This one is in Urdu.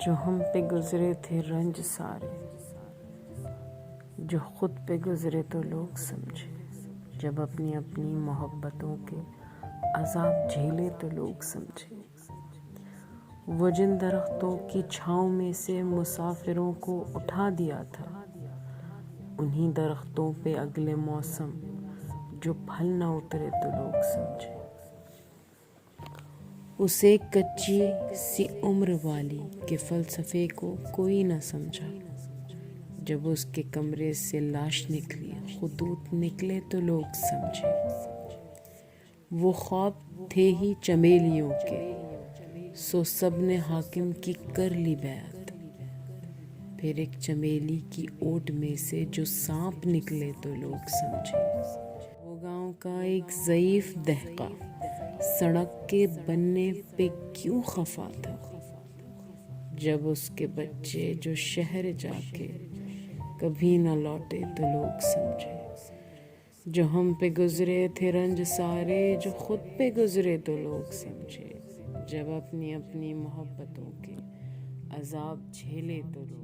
جو ہم پہ گزرے تھے رنج سارے، جو خود پہ گزرے تو لوگ سمجھے، جب اپنی اپنی محبتوں کے عذاب جھیلے تو لوگ سمجھے۔ وہ جن درختوں کی چھاؤں میں سے مسافروں کو اٹھا دیا تھا، انہی درختوں پہ اگلے موسم جو پھل نہ اترے تو لوگ سمجھے۔ اس ایک کچی سی عمر والی کے فلسفے کو کوئی نہ سمجھا، جب اس کے کمرے سے لاش نکلی، خطوط نکلے تو لوگ سمجھے۔ وہ خواب تھے ہی چمیلیوں کے، سو سب نے حاکم کی کر لی بیعت، پھر ایک چمیلی کی اوٹ میں سے جو سانپ نکلے تو لوگ سمجھے۔ وہ گاؤں کا ایک ضعیف دہقاں سڑک کے بننے پہ کیوں خفا تھا، جب اس کے بچے جو شہر جا کے کبھی نہ لوٹے تو لوگ سمجھے۔ جو ہم پہ گزرے تھے رنج سارے، جو خود پہ گزرے تو لوگ سمجھے، جب اپنی اپنی محبتوں کے عذاب جھیلے تو لوگ